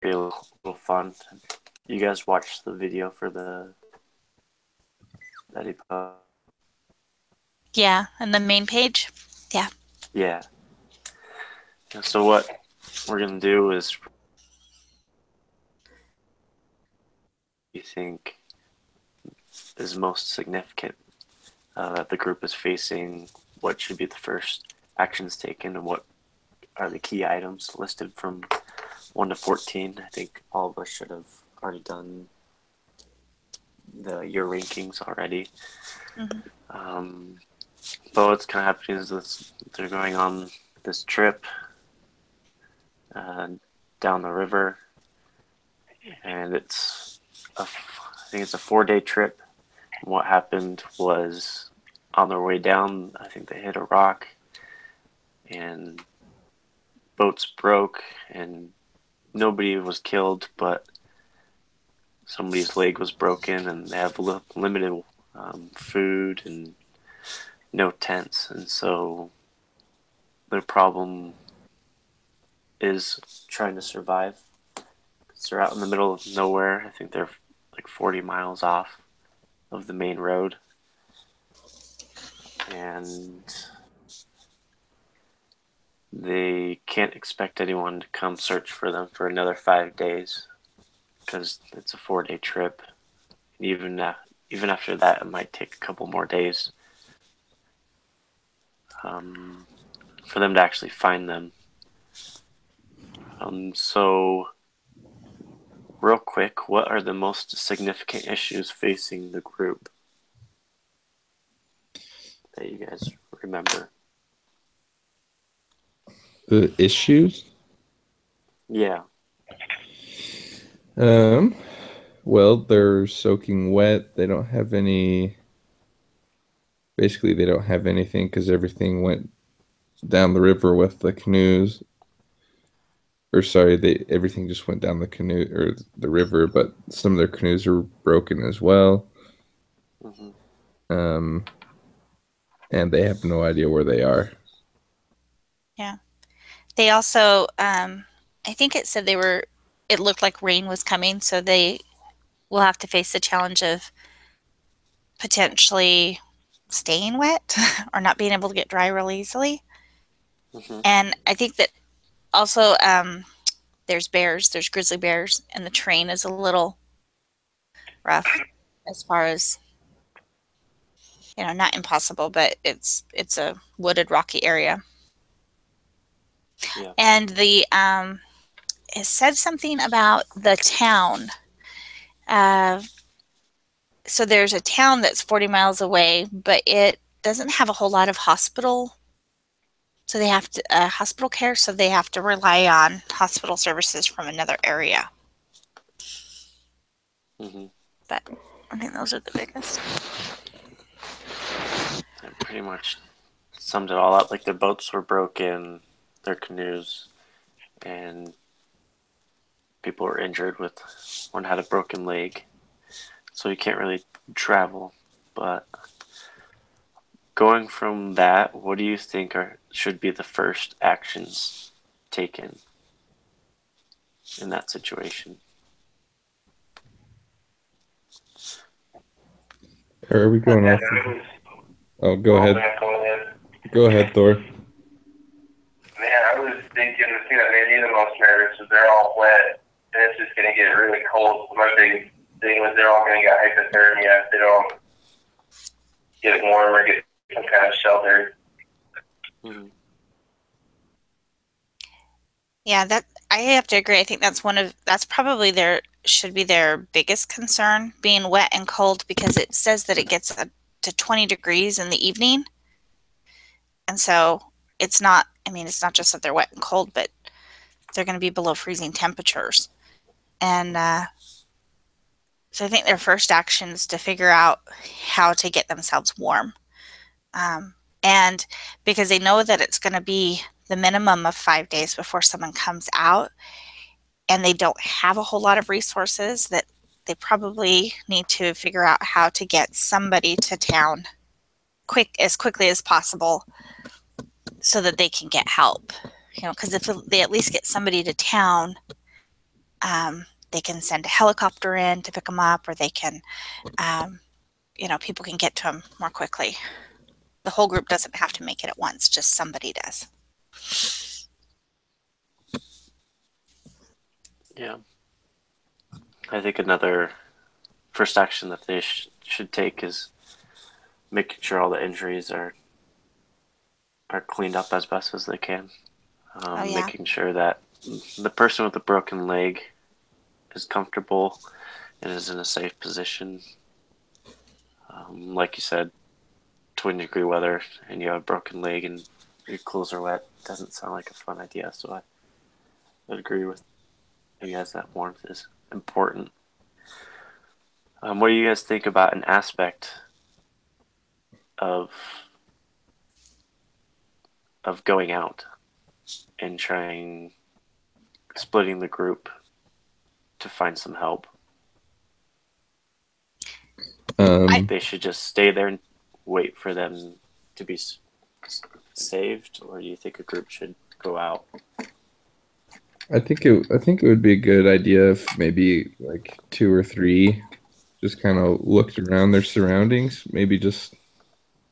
be a little fun. You guys watched the video for the that he put? Yeah, and the main page. Yeah. Yeah. So what we're gonna do is, you think is most significant that the group is facing? What should be the first actions taken, and what are the key items listed from 1 to 14? I think all of us should have already done your rankings already. Hmm. But what's kind of happening is they're going on this trip uh, down the river, and I think it's a 4-day trip. And what happened was, on their way down, I think they hit a rock, and boats broke, and nobody was killed, but somebody's leg was broken, and they have limited food and no tents, and so their problem is trying to survive. They're out in the middle of nowhere. I think they're like 40 miles off of the main road, and they can't expect anyone to come search for them for another 5 days because it's a 4-day trip. And even after that, it might take a couple more days um, for them to actually find them. So, real quick, what are the most significant issues facing the group that you guys remember? The issues? Yeah. Um, well, they're soaking wet. They don't have any. Basically, they don't have anything because everything went down the river with the canoes. Or sorry, they everything just went down the canoe or the river, but some of their canoes are broken as well. Hmm. Um, and they have no idea where they are. Yeah. They also, I think it said it looked like rain was coming, so they will have to face the challenge of potentially staying wet or not being able to get dry real easily. Hmm. And I think that also, there's grizzly bears, and the terrain is a little rough as far as, not impossible, but it's a wooded, rocky area. Yeah. And it said something about the town. Uh, so there's a town that's 40 miles away, but it doesn't have a whole lot of so they have to hospital care, so they have to rely on hospital services from another area. Hmm. But I think those are the biggest. That pretty much summed it all up. Like, their boats were broken, their canoes, and people were injured. One had a broken leg, so you can't really travel. But going from that, what do you think should be the first actions taken in that situation? Are we going off of? Oh, go Oh ahead. man, go ahead. Go ahead, Thor. Man, I was thinking the thing that made me the most nervous is they're all wet and it's just gonna get really cold. My big thing was they're all gonna get hypothermia if they don't get warm or get some kind of shelter. Mm-hmm. Yeah, that I have to agree. I think that's probably should be their biggest concern, being wet and cold, because it says that it gets up to 20 degrees in the evening. And so it's not just that they're wet and cold, but they're going to be below freezing temperatures. And so I think their first action is to figure out how to get themselves warm. And because they know that it's going to be the minimum of 5 days before someone comes out, and they don't have a whole lot of resources, that they probably need to figure out how to get somebody to town as quickly as possible so that they can get help. Because if they at least get somebody to town, They can send a helicopter in to pick them up, or they can, people can get to them more quickly. The whole group doesn't have to make it at once, just somebody does. Yeah. I think another first action that they should take is making sure all the injuries are cleaned up as best as they can. Making sure that the person with the broken leg is comfortable and is in a safe position. Like you said, 20-degree weather and you have a broken leg and your clothes are wet doesn't sound like a fun idea. So I would agree with you guys that warmth is important. What do you guys think about an aspect of going out and trying splitting the group to find some help? They should just stay there and wait for them to be saved, or do you think a group should go out? I think it would be a good idea if maybe like 2 or 3 just kind of looked around their surroundings. Maybe just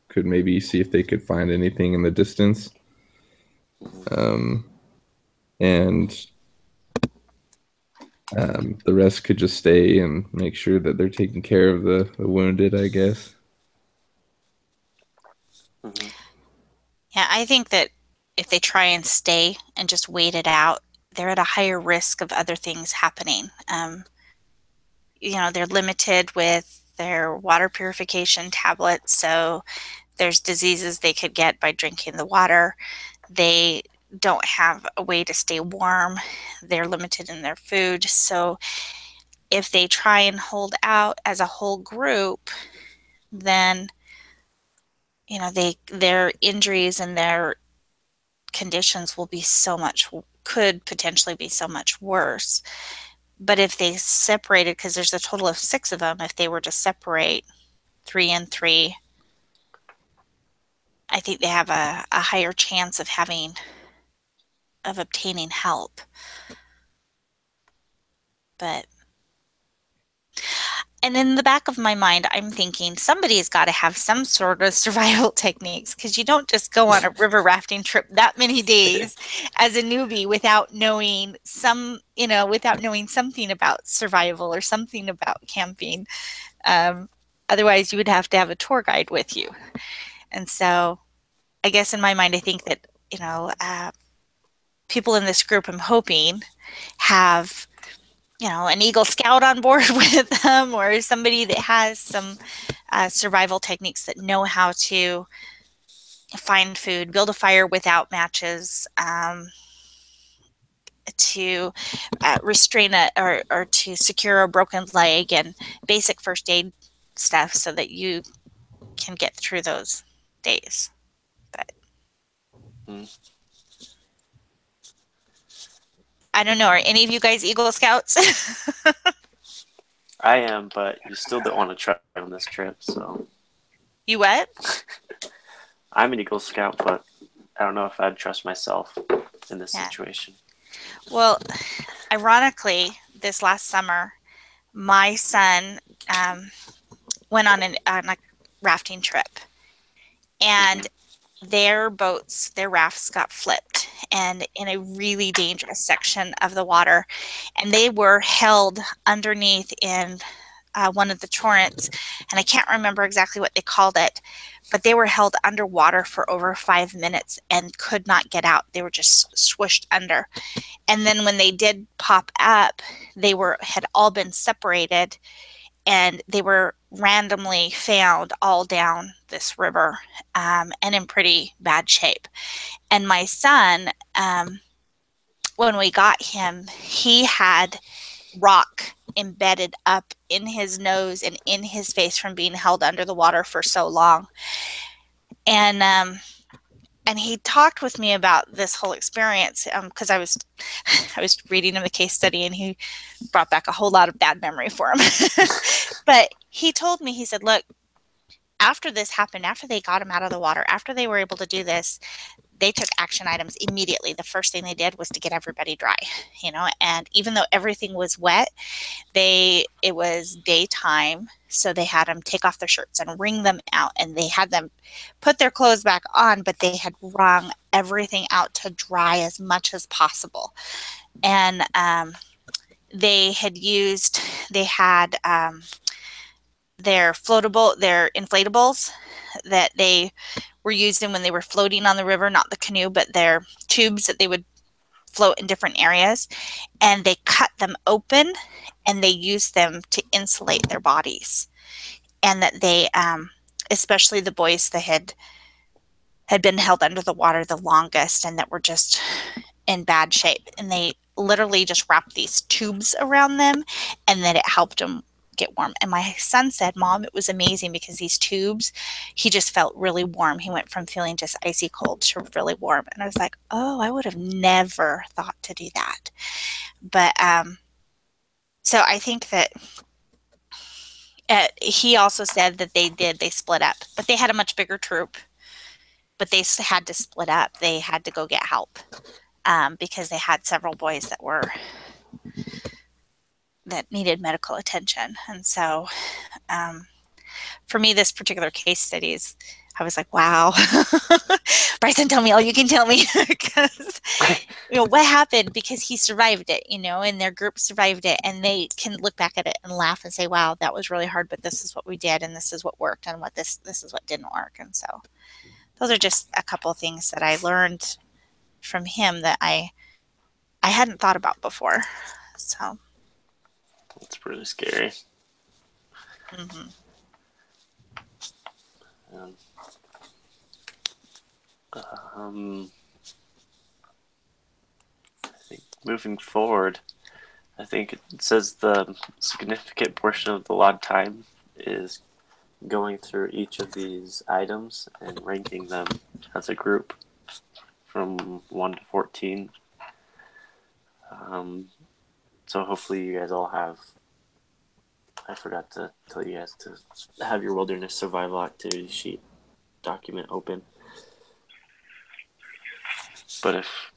could maybe see if they could find anything in the distance. And the rest could just stay and make sure that they're taking care of the wounded, I guess. Mm-hmm. Yeah, I think that if they try and stay and just wait it out, they're at a higher risk of other things happening. They're limited with their water purification tablets, so there's diseases they could get by drinking the water. They don't have a way to stay warm. They're limited in their food. So if they try and hold out as a whole group, then their injuries and their conditions could potentially be so much worse. But if they separated, because there's a total of 6 of them, if they were to separate 3 and 3, I think they have a higher chance of obtaining help. And in the back of my mind, I'm thinking somebody's got to have some sort of survival techniques, because you don't just go on a river rafting trip that many days as a newbie without knowing something about survival or something about camping. Otherwise, you would have to have a tour guide with you. And so I guess in my mind, I think that, people in this group, I'm hoping, have an Eagle Scout on board with them, or somebody that has some survival techniques, that know how to find food, build a fire without matches, to restrain or to secure a broken leg, and basic first aid stuff so that you can get through those days. But I don't know. Are any of you guys Eagle Scouts? I am, but you still don't want to try on this trip, so. You what? I'm an Eagle Scout, but I don't know if I'd trust myself in this situation. Well, ironically, this last summer, my son went on a rafting trip, and their rafts got flipped, and in a really dangerous section of the water, and they were held underneath in one of the torrents, and I can't remember exactly what they called it, but they were held underwater for over 5 minutes and could not get out. They were just swished under. And then when they did pop up, they had all been separated, and they were randomly found all down this river, and in pretty bad shape. And my son, when we got him, he had rock embedded up in his nose and in his face from being held under the water for so long. And he talked with me about this whole experience, because I was reading him a case study, and he brought back a whole lot of bad memory for him. But he told me, he said, look, after this happened, after they got him out of the water, after they were able to do this, they took action items immediately. The first thing they did was to get everybody dry, and even though everything was wet, it was daytime, so they had them take off their shirts and wring them out, and they had them put their clothes back on, but they had wrung everything out to dry as much as possible. And they had their inflatables that they were using when they were floating on the river, not the canoe, but their tubes that they would float in different areas, and they cut them open and they used them to insulate their bodies. And that they, especially the boys that had been held under the water the longest and that were just in bad shape, and they literally just wrapped these tubes around them, and then it helped them get warm. And my son said, Mom, it was amazing because these tubes, he just felt really warm. He went from feeling just icy cold to really warm. And I was like, oh, I would have never thought to do that. But so I think that he also said that they split up, but they had a much bigger troop, but they had to split up. They had to go get help because they had several boys that needed medical attention. And so for me, this particular case studies, I was like, wow. Bryson, tell me all you can tell me. Because, what happened? Because he survived it, and their group survived it. And they can look back at it and laugh and say, wow, that was really hard, but this is what we did. And this is what worked and what this is what didn't work. And so those are just a couple of things that I learned from him that I hadn't thought about before. So. It's pretty scary. Mm-hmm. I think moving forward, I think it says the significant portion of the log time is going through each of these items and ranking them as a group from 1 to 14. So hopefully you guys all have, I forgot to tell you guys to have your wilderness survival activity sheet document open. But if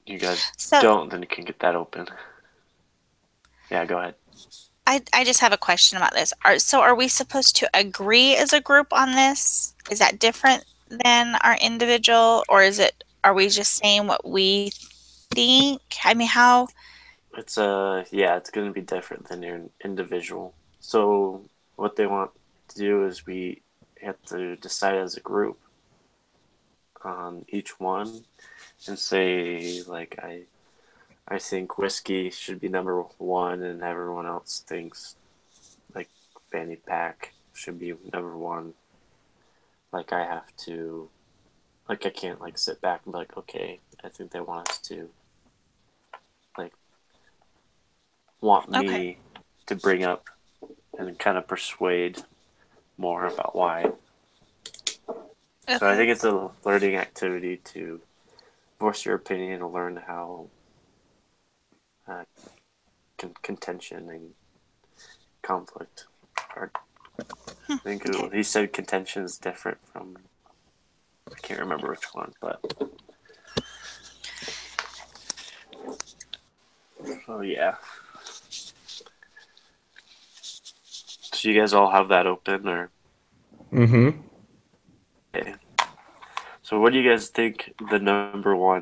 you guys don't, then you can get that open. Yeah, go ahead. I just have a question about this. Are we supposed to agree as a group on this? Is that different than our individual, or are we just saying what we think? I mean, how? It's it's going to be different than your individual. So what they want to do is we have to decide as a group on each one and say, like, I think whiskey should be number 1, and everyone else thinks like fanny pack should be number 1. Like I have to, like I can't like sit back and be like, okay, I think they want us to like want me to bring up and kind of persuade more about why. Okay. So I think it's a learning activity to voice your opinion and learn how contention and conflict are. I think he said contention is different from, I can't remember which one, but oh yeah. So you guys all have that open, or? Mm-hmm. Okay. So what do you guys think the number 1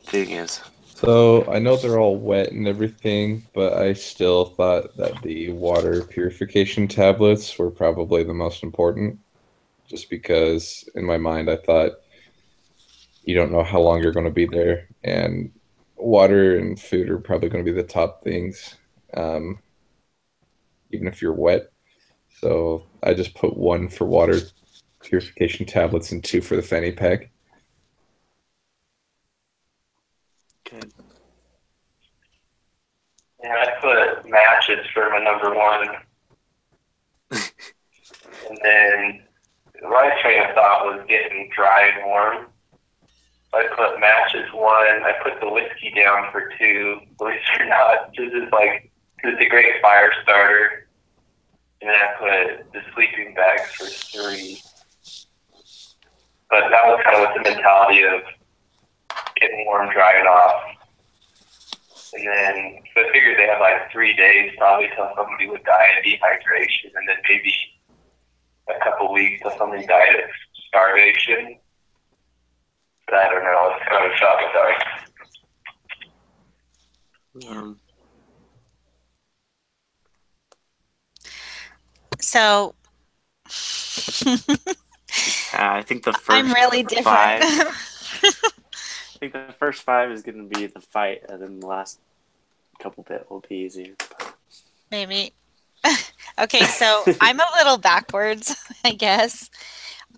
thing is? So I know they're all wet and everything, but I still thought that the water purification tablets were probably the most important. Just because in my mind I thought you don't know how long you're going to be there, and water and food are probably going to be the top things, even if you're wet. So I just put 1 for water purification tablets and 2 for the fanny pack. Okay. Yeah, I put matches for my number 1. And then my train of thought was getting dry and warm. I put matches 1. I put the whiskey down for 2. Believe it or not, this is like, it's a great fire starter. and then I put the sleeping bags for 3. But that was kind of with the mentality of getting warm, drying off. And then, so I figured they had like 3 days probably till somebody would die of dehydration, and then maybe a couple weeks till somebody died of starvation. But I don't know. It's kind of a shock, sorry. So I think the first I'm really different. 5. I think the first 5 is going to be the fight, and then the last couple bit will be easier. Maybe. Okay, so I'm a little backwards, I guess.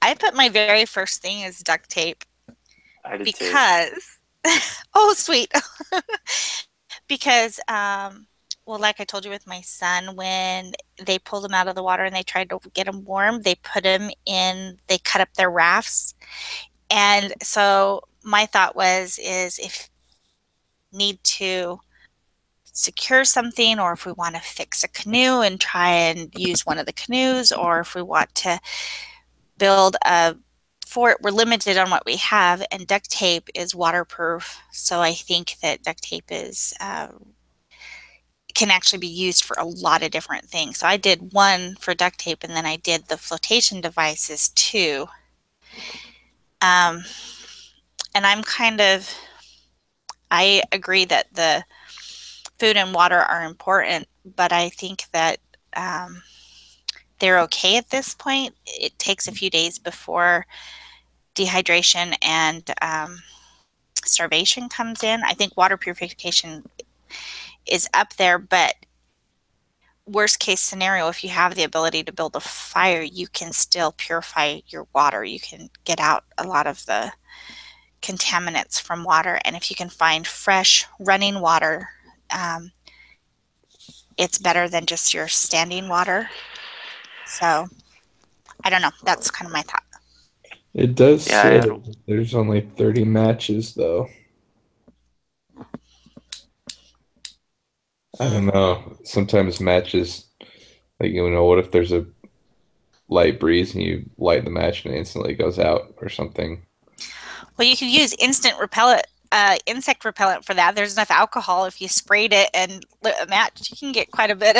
I put my very first thing as duct tape I did because, oh, sweet. Because, well, like I told you with my son, when they pulled him out of the water and they tried to get him warm, they put him in, they cut up their rafts. And so my thought is if need to secure something, or if we want to fix a canoe and try and use one of the canoes, or if we want to build a fort, we're limited on what we have, and duct tape is waterproof. So I think that duct tape is can actually be used for a lot of different things. So I did one for duct tape, and then I did the flotation devices too. And I agree that the food and water are important, but I think that they're okay at this point. It takes a few days before dehydration and starvation comes in. I think water purification is up there, but worst case scenario, if you have the ability to build a fire, you can still purify your water. You can get out a lot of the contaminants from water, and if you can find fresh running water, it's better than just your standing water. So I don't know, that's kind of my thought. It does say there's only 30 matches though. I don't know, sometimes matches, like, what if there's a light breeze and you light the match and it instantly goes out or something? Well, you could use insect repellent for that. There's enough alcohol. If you sprayed it and lit a match, you can get quite a bit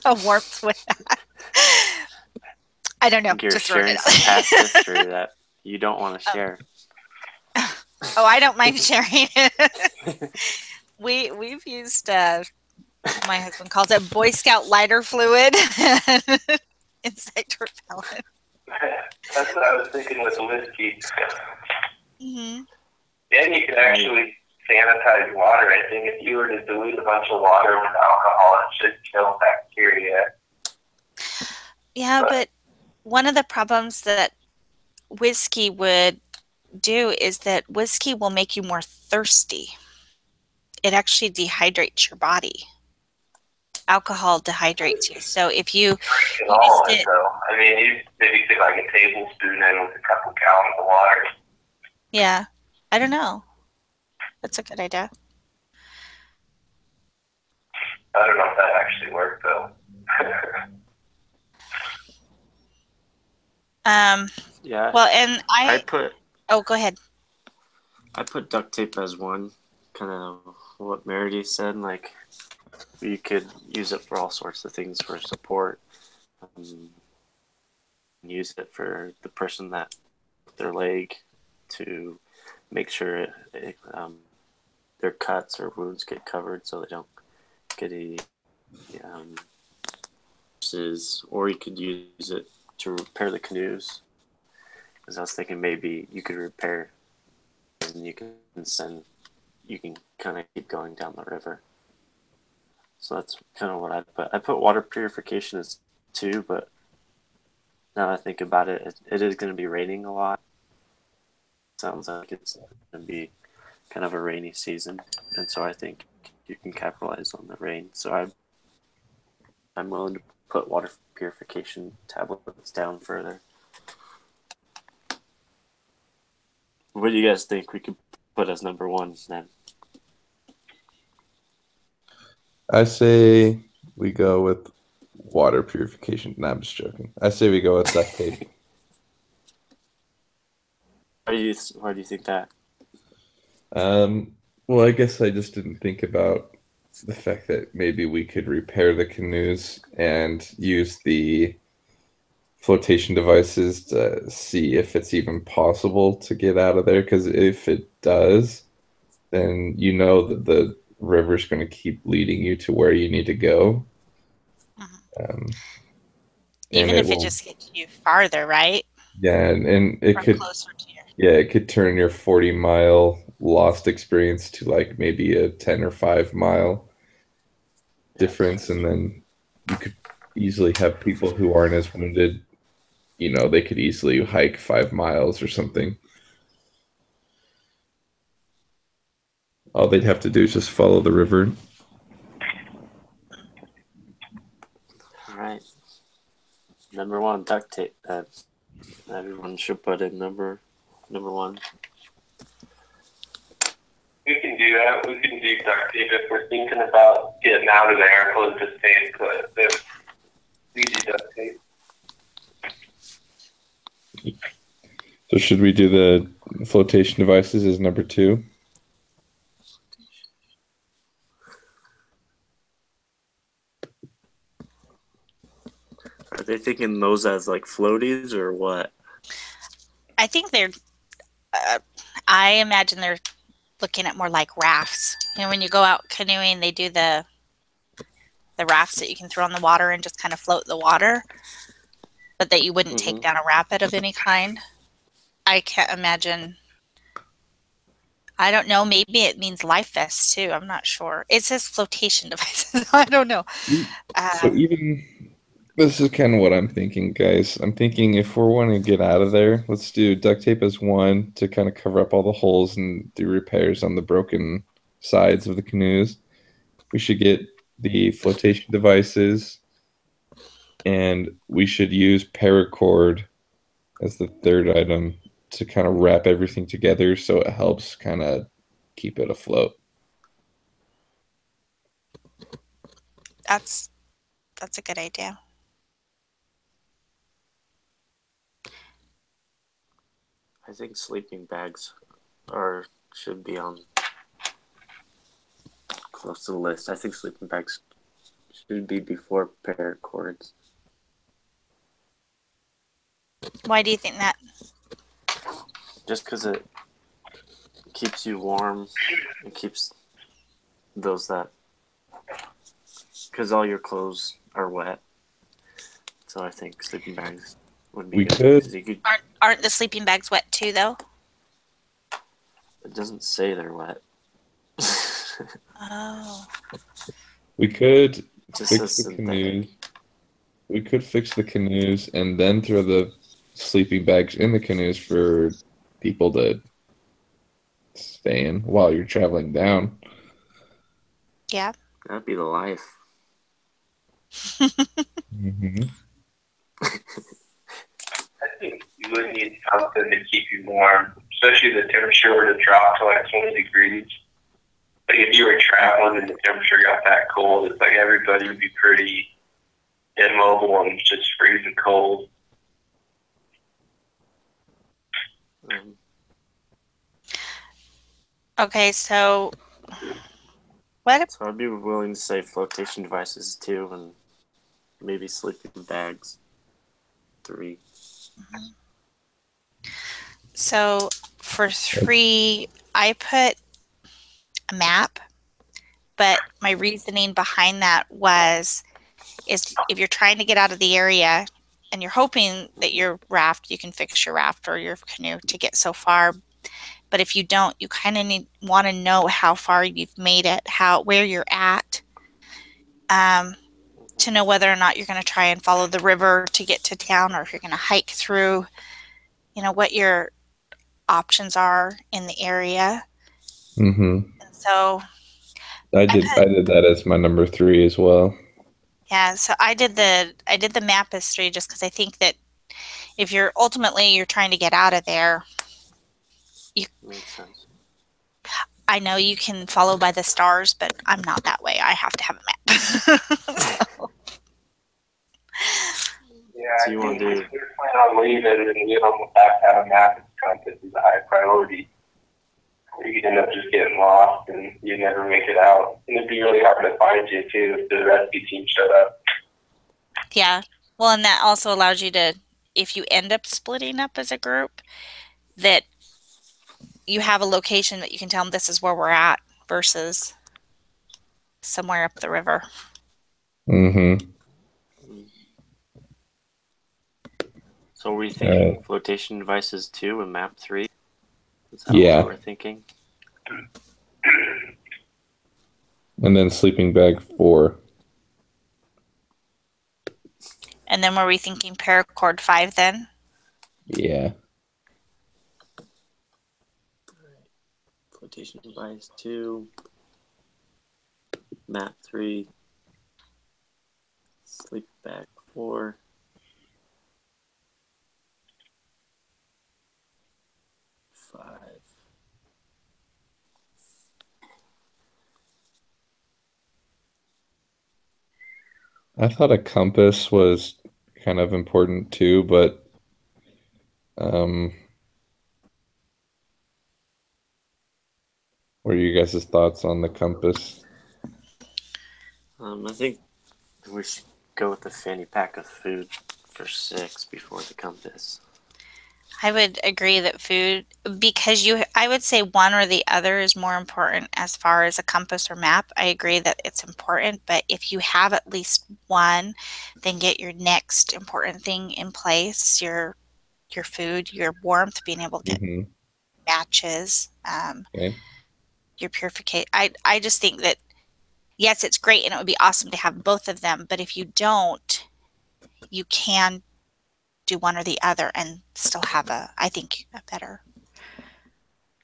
of warmth with that. I don't know. You're just sharing some past history that you don't want to share. Oh, I don't mind sharing it. We've used, my husband calls it Boy Scout lighter fluid, insect repellent. That's what I was thinking with whiskey. Mm-hmm. And you can actually sanitize water. I think if you were to dilute a bunch of water with alcohol, it should kill bacteria. Yeah, but one of the problems that whiskey would do is that whiskey will make you more thirsty. It actually dehydrates your body. Alcohol dehydrates you. So if you I mean, you maybe stick like a tablespoon in with a couple gallons of water. Yeah, I don't know. That's a good idea. I don't know if that actually worked though. Yeah. Well, and I put. Oh, go ahead. I put duct tape as one, kind of what Meredith said. Like, you could use it for all sorts of things for support. Use it for the person that their leg to make sure their cuts or wounds get covered so they don't get any or you could use it to repair the canoes. Because I was thinking maybe you could repair and you can kind of keep going down the river. So that's kind of what I put. I put water purification as 2, but now that I think about it, it is going to be raining a lot. Sounds like it's going to be kind of a rainy season, and so I think you can capitalize on the rain. So I'm willing to put water purification tablets down further. What do you guys think we could put as number 1 then? I say we go with water purification. No, I'm just joking. I say we go with duct tape. Why do you think that? Well, I guess I just didn't think about the fact that maybe we could repair the canoes and use the flotation devices to see if it's even possible to get out of there. Because if it does, then you know that the river's going to keep leading you to where you need to go. Um, and Even it if it will, just gets you farther, right? yeah, and it Or could, closer to your. yeah, it could turn your 40-mile lost experience to like maybe a 10 or 5 mile difference, and then you could easily have people who aren't as wounded. They could easily hike 5 miles or something. All they'd have to do is just follow the river. All right. Number one, duct tape. Everyone should put in number one. We can do that. We can do duct tape if we're thinking about getting out of there. We'll just stay put. If we do duct tape. So should we do the flotation devices as number 2? Are they thinking those as like floaties or what? I think they're. I imagine they're looking at more like rafts. When you go out canoeing, they do the rafts that you can throw in the water and just kind of float the water, but that you wouldn't take down a rapid of any kind. I can't imagine. I don't know. Maybe it means life vests too. I'm not sure. It says flotation devices. I don't know. So even this is kind of what I'm thinking, guys. I'm thinking if we're wanting to get out of there, let's do duct tape as 1 to kind of cover up all the holes and do repairs on the broken sides of the canoes. We should get the flotation devices, and we should use paracord as the 3rd item to kind of wrap everything together so it helps kind of keep it afloat. That's a good idea. I think sleeping bags should be on close to the list. I think sleeping bags should be before paracords. Why do you think that? Just because it keeps you warm. It keeps those that... Because all your clothes are wet. So I think sleeping bags would be We good. could. Aren't the sleeping bags wet too, though? It doesn't say they're wet. Oh. We could Just fix says the canoes. synthetic. We could fix the canoes and then throw the sleeping bags in the canoes for people to stay in while you're traveling down. Yeah. That'd be the life. Mm-hmm. I think you would need something to keep you warm, especially the temperature were to drop to like 20 degrees. Like if you were traveling and the temperature got that cold, it's like everybody would be pretty immobile and just freezing cold. Okay, so what? So I'd be willing to say flotation devices 2 and maybe sleeping bags 3. So for 3, I put a map, but my reasoning behind that is if you're trying to get out of the area and you're hoping that your raft, you can fix your raft or your canoe to get so far. But if you don't, you kind of want to know how far you've made it, where you're at, to know whether or not you're going to try and follow the river to get to town, or if you're going to hike through, what your options are in the area. Mm-hmm. And so I did that as my number 3 as well. Yeah, so I did the map as 3 just because I think that if you're trying to get out of there, Makes sense. I know you can follow by the stars, but I'm not that way. I have to have a map. So you want to do? We're planning on leaving, and we almost have to have a map and compass is a high priority. Or you could end up just getting lost, and you never make it out. And it'd be really hard to find you too if the rescue team showed up. Yeah. Well, and that also allows you to, if you end up splitting up as a group, that you have a location that you can tell them this is where we're at versus somewhere up the river. Mm-hmm. So were you thinking flotation devices 2 and map 3? Is that Yeah. what we're thinking? And then sleeping bag 4. And then were we thinking paracord 5 then? Yeah. Flotation device 2, map 3, sleep bag 4. I thought a compass was kind of important too, but what are you guys' thoughts on the compass? I think we should go with the fanny pack of food for 6 before the compass. I would agree that food, because I would say one or the other is more important as far as a compass or map. I agree that it's important, but if you have at least one, then get your next important thing in place, your food, your warmth, being able to Mm-hmm. matches, Okay. your purification. I just think that, yes, it's great and it would be awesome to have both of them, but if you don't, you can do one or the other and still have I think, a better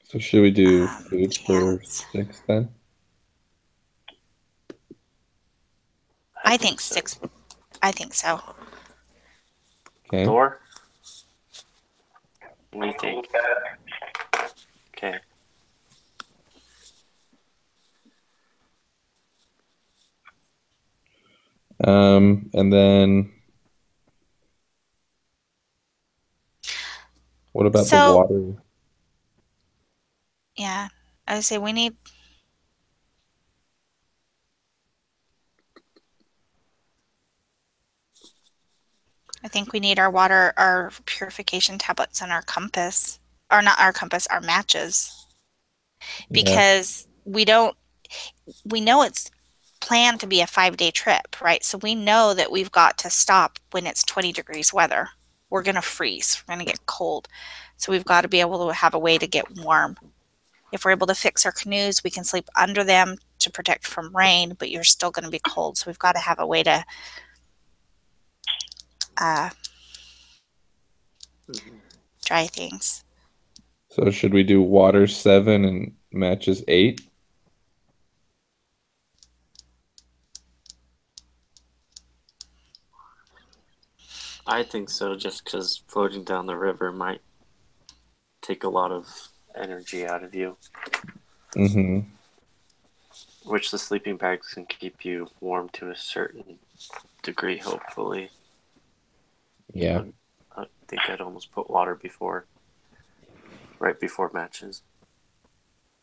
So should we do food for chance. 6 then? I think 6. I think so. Okay. Thor? What do you think? Okay. And then what about the So- water? Yeah, I would say we need. I think we need our water, our purification tablets, and our compass, or not our compass, our matches, because we know it's planned to be a 5-day trip, right? So we know that we've got to stop when it's 20 degrees weather. We're going to freeze. We're going to get cold. So we've got to be able to have a way to get warm. If we're able to fix our canoes, we can sleep under them to protect from rain, but you're still going to be cold. So we've got to have a way to dry things. So should we do water 7 and matches 8? I think so, just because floating down the river might take a lot of energy out of you. Mm-hmm. Which the sleeping bags can keep you warm to a certain degree, hopefully. Yeah. I think I'd almost put water right before matches.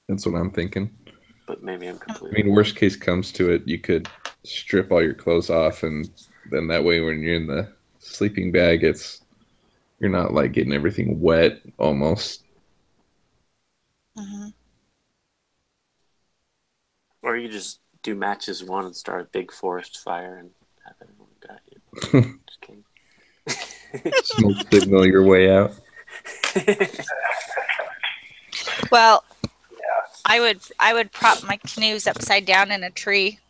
That's what I'm thinking. But maybe I'm I completely mean, worst case comes to it, you could strip all your clothes off, and then that way when you're in the sleeping bag, you're not like getting everything wet almost. Mm-hmm. Or you just do matches 1 and start a big forest fire and have everyone got you. Just kidding. Smoke signal your way out. Well, I would prop my canoes upside down in a tree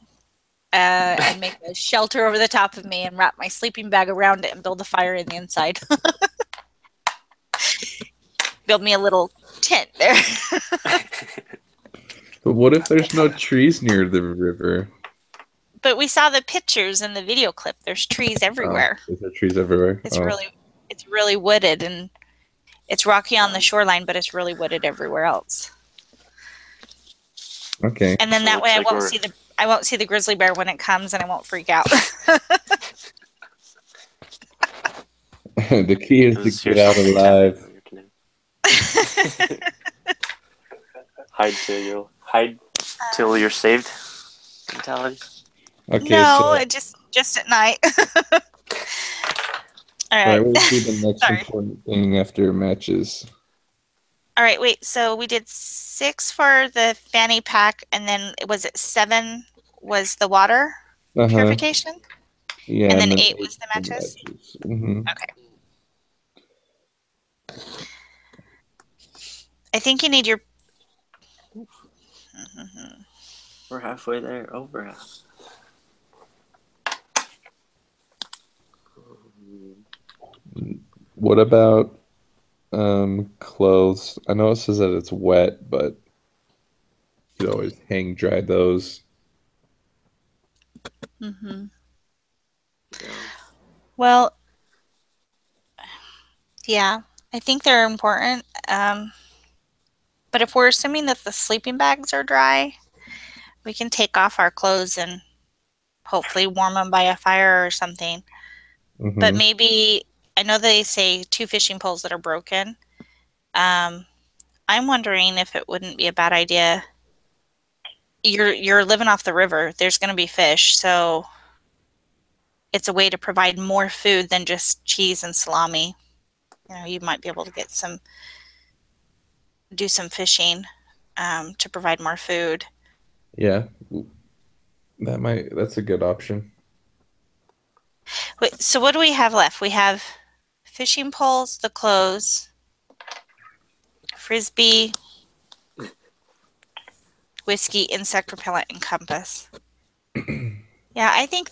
and make a shelter over the top of me and wrap my sleeping bag around it and build a fire in the inside. Build me a little tent there. But what if there's no trees near the river? But we saw the pictures in the video clip. There's trees everywhere. Is there trees everywhere? It's really wooded, and it's rocky on the shoreline, but it's really wooded everywhere else. Okay. And then So that way looks I won't see the grizzly bear when it comes, and I won't freak out. The key is Because to get out alive. Your canoe. Hide till you're saved mentality. Okay, no, so just at night. All all right. right, what would be the next Sorry. important thing after matches? All right, wait. So we did 6 for the fanny pack, and then was it 7 was the water purification, Yeah, and then then 8 was the for matches. Mhm. Okay. I think you need your. We're halfway there. Over half. What about clothes? I know it says that it's wet, but you could always hang dry those. Well, yeah, I think they're important. But if we're assuming that the sleeping bags are dry, we can take off our clothes and hopefully warm them by a fire or something. But Mhm. maybe I know they say 2 fishing poles that are broken. I'm wondering if it wouldn't be a bad idea. You're living off the river. There's going to be fish, so it's a way to provide more food than just cheese and salami. You might be able to do some fishing to provide more food. Yeah, that's a good option. Wait, so what do we have left? We have fishing poles, the clothes, frisbee, whiskey, insect repellent, and compass. Yeah, I think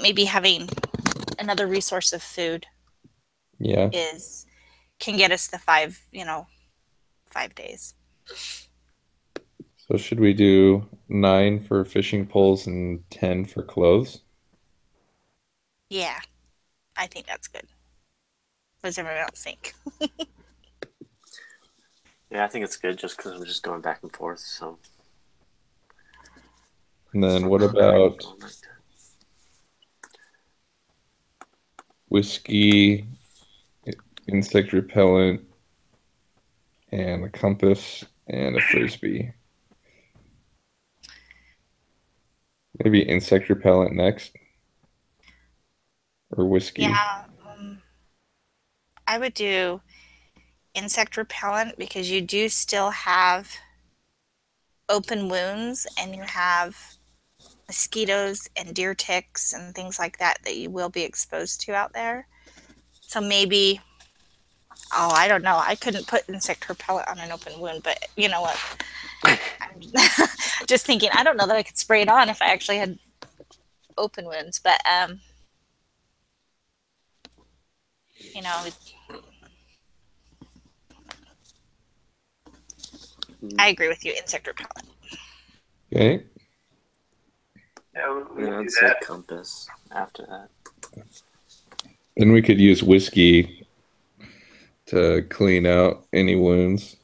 maybe having another resource of food Yeah. can get us the 5 days. So should we do 9 for fishing poles and 10 for clothes? Yeah, I think that's good. What does everyone else think? Yeah, I think it's good just because I'm just going back and forth. So. And then what about whiskey, insect repellent, and a compass and a frisbee? Maybe insect repellent next, or whiskey. Yeah, I would do insect repellent because you do still have open wounds and you have mosquitoes and deer ticks and things like that you will be exposed to out there. So maybe, I don't know. I couldn't put insect repellent on an open wound, but you know what? I'm just thinking, I don't know that I could spray it on if I actually had open wounds, but I agree with you, insect repellent. Okay. Yeah, we And can do I'd say that. compass after that. Then we could use whiskey to clean out any wounds.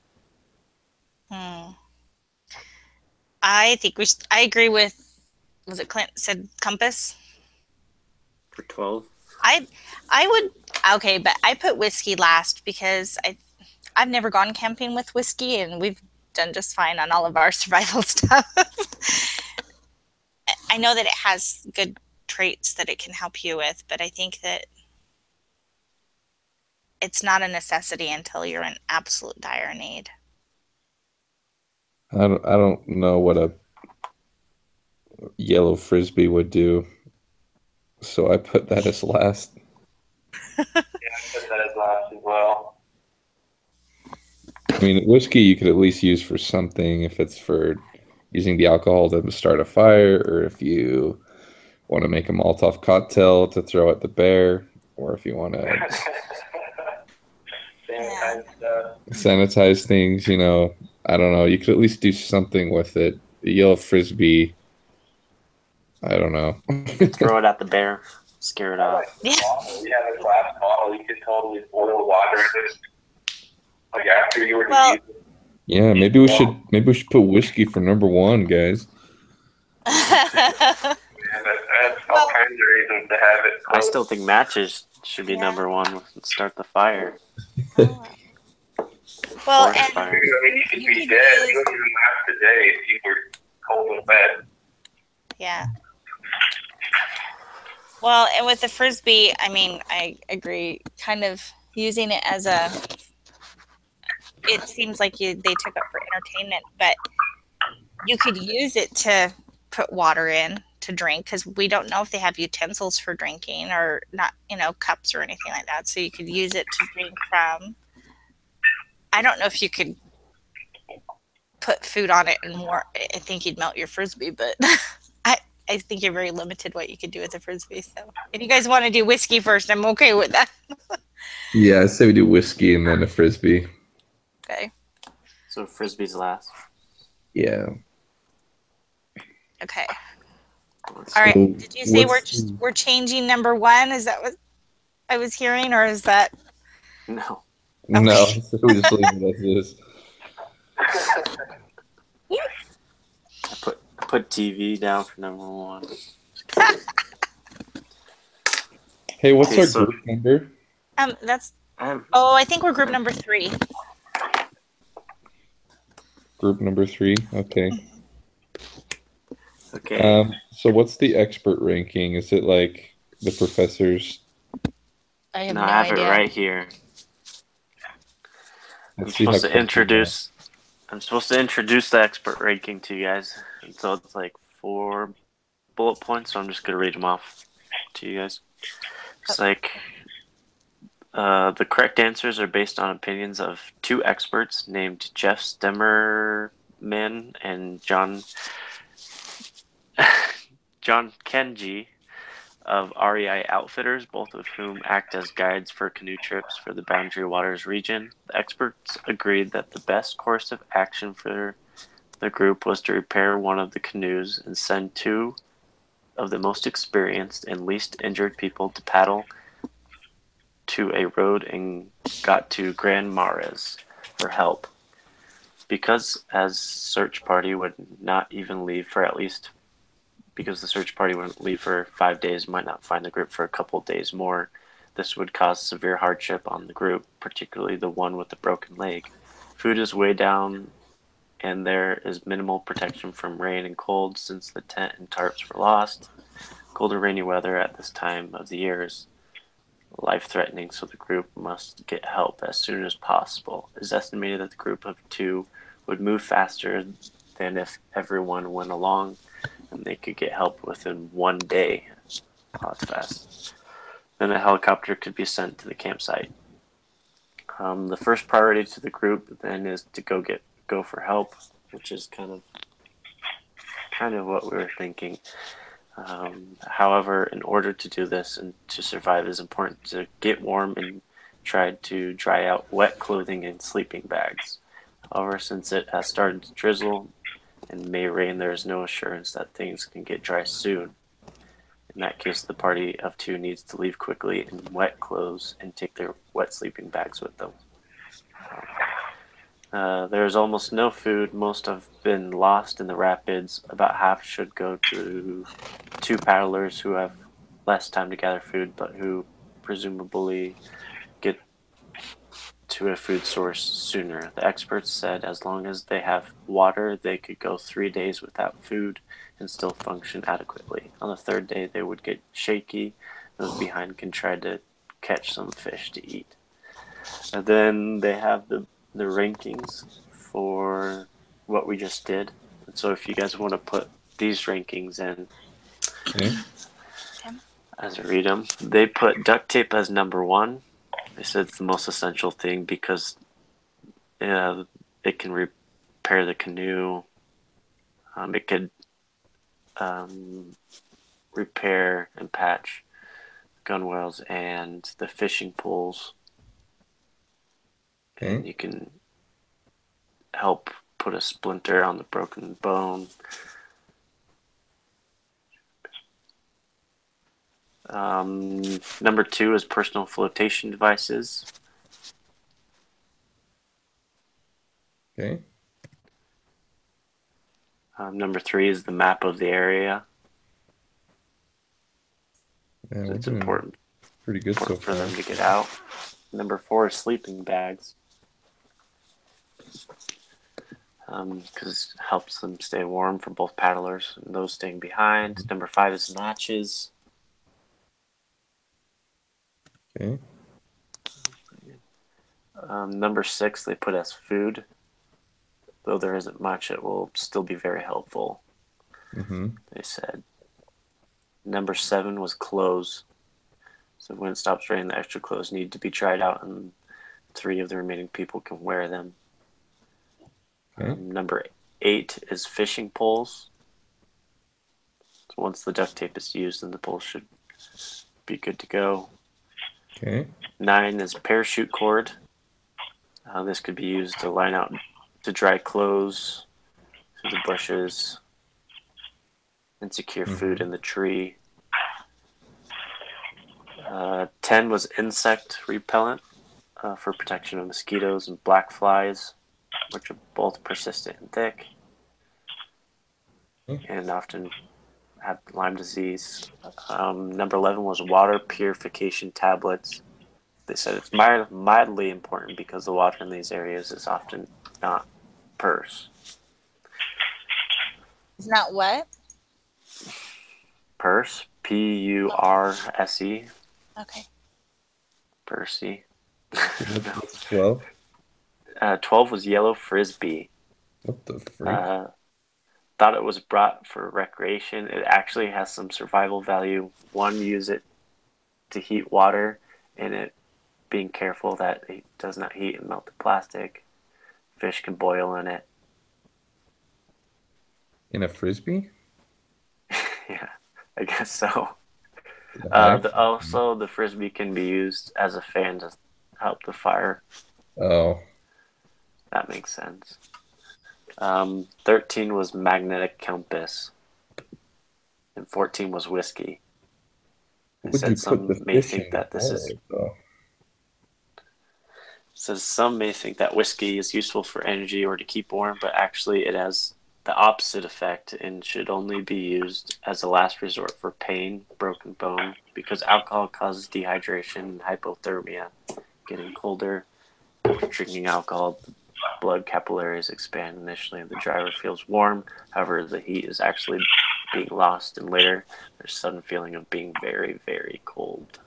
I think I agree with, was it Clint said compass? For 12? I would, okay, but I put whiskey last because I've never gone camping with whiskey and we've done just fine on all of our survival stuff. I know that it has good traits that it can help you with, but I think that it's not a necessity until you're in absolute dire need. I don't know what a yellow frisbee would do, so I put that as last. Yeah, I put that as last as well. I mean, whiskey you could at least use for something if it's for using the alcohol to start a fire, or if you want to make a Molotov cocktail to throw at the bear, or if you want to sanitize things, I don't know. You could at least do something with it. The yellow frisbee, I don't know. Throw it at the bear. Scare it off. Yeah. Yeah, the glass bottle, you could totally boil water in it. Like after you were to Well- use it. Yeah, maybe we should put whiskey for number 1, guys. Yeah, that's all kinds of reasons to have it. I still think matches should be Yeah. number one. Start the fire. Oh, well, Forest and fire. I mean, you could You be could dead. use- You wouldn't even last a day if you were cold and wet. yeah. Well, and with the frisbee, I mean, I agree. Kind of using it as a, it seems like they took up for entertainment, but you could use it to put water in to drink because we don't know if they have utensils for drinking or not, cups or anything like that. So you could use it to drink from. I don't know if you could put food on it and more. I think you'd melt your frisbee, but I think you're very limited what you could do with a frisbee. So if you guys want to do whiskey first, I'm okay with that. Yeah, I say we do whiskey and then a frisbee. Okay. So frisbee's last. Yeah. Okay. So All right. Did you say what's- we're changing number one? Is that what I was hearing, or is that? No. No, Okay. so we just leave it as is. I put TV down for number one. Hey, what's Okay, our so- group number? That's. Um, Oh, I think we're group number 3. Group number 3. Okay. okay. So what's the expert ranking? Is it like the professors? I have No, no I have idea. it right here. Let's see how I'm supposed to introduce the expert ranking to you guys. And so it's like 4 bullet points, so I'm just gonna read them off to you guys. It's like the correct answers are based on opinions of 2 experts named Jeff Stemmerman and John Kenji of REI Outfitters, both of whom act as guides for canoe trips for the Boundary Waters region. The experts agreed that the best course of action for the group was to repair one of the canoes and send 2 of the most experienced and least injured people to paddle to a road and got to Gran Mares for help. Because the search party wouldn't leave for 5 days, might not find the group for a couple of days more. This would cause severe hardship on the group, particularly the one with the broken leg. Food is way down, and there is minimal protection from rain and cold since the tent and tarps were lost. Cold or rainy weather at this time of the year is life-threatening, so the group must get help as soon as possible. It is estimated that the group of 2 would move faster than if everyone went along, and they could get help within 1 day. Oh, that's fast. Then a helicopter could be sent to the campsite. The first priority to the group then is to go for help, which is kind of what we were thinking. However, in order to do this and to survive, it is important to get warm and try to dry out wet clothing and sleeping bags. However, since it has started to drizzle and may rain, there is no assurance that things can get dry soon. In that case, the party of 2 needs to leave quickly in wet clothes and take their wet sleeping bags with them. There is almost no food. Most have been lost in the rapids. About half should go to 2 paddlers who have less time to gather food, but who presumably get to a food source sooner. The experts said as long as they have water, they could go 3 days without food and still function adequately. On the 3rd day, they would get shaky. Those behind can try to catch some fish to eat. And then they have the rankings for what we just did. And so if you guys want to put these rankings in Okay. as I read them, they put duct tape as number 1. They said it's the most essential thing because it can repair the canoe. It could repair and patch gunwales and the fishing poles. Okay. And you can help put a splinter on the broken bone. Number 2 is personal flotation devices. Okay. Number 3 is the map of the area. Yeah, It's important Pretty good so for far. them to get out. Number 4 is sleeping bags. Because it helps them stay warm for both paddlers and those staying behind. Number 5 is matches. Okay. Number 6 they put as food. Though there isn't much, it will still be very helpful, Mm-hmm. they said. Number 7 was clothes. So when it stops raining, the extra clothes need to be tried out, and 3 of the remaining people can wear them. Okay. Number 8 is fishing poles. So once the duct tape is used, then the poles should be good to go. Okay. 9 is parachute cord. This could be used to line out to dry clothes through the bushes and secure food in the tree. 10 was insect repellent for protection of mosquitoes and black flies, which are both persistent and thick and often have Lyme disease. Number 11 was water purification tablets. They said it's mildly important because the water in these areas is often not purse. It's not what? Purse, P-U-R-S-E, Okay. Percy. What's 12? 12 was yellow frisbee. What the freak? Thought it was brought for recreation. It actually has some survival value. One, use it to heat water, and it being careful that it does not heat and melt the plastic. Fish can boil in it. In a frisbee? Yeah, I guess so. High? Also, the frisbee can be used as a fan to help the fire. Oh, That makes sense. 13 was magnetic compass, and 14 was whiskey. They would you said put some the may fish think in that this is. water, though? Says some may think that whiskey is useful for energy or to keep warm, but actually it has the opposite effect and should only be used as a last resort for pain, broken bone, because alcohol causes dehydration and hypothermia. Getting colder, after drinking alcohol, the blood capillaries expand initially and the driver feels warm. However, the heat is actually being lost, and later there's a sudden feeling of being very, very cold.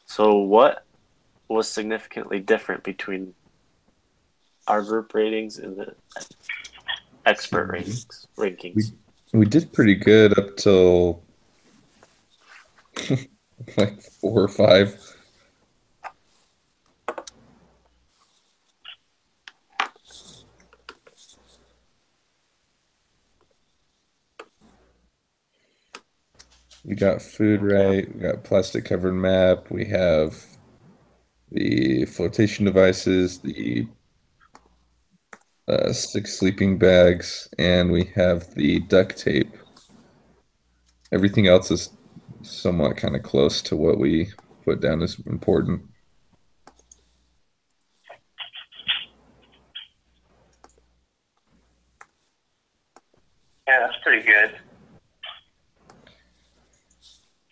So what was significantly different between our group ratings and the expert rankings? We did pretty good up till like 4 or 5. We got food right. We got plastic covered map. We have the flotation devices, the 6 sleeping bags, and we have the duct tape. Everything else is somewhat kind of close to what we put down as important. Yeah, that's pretty good.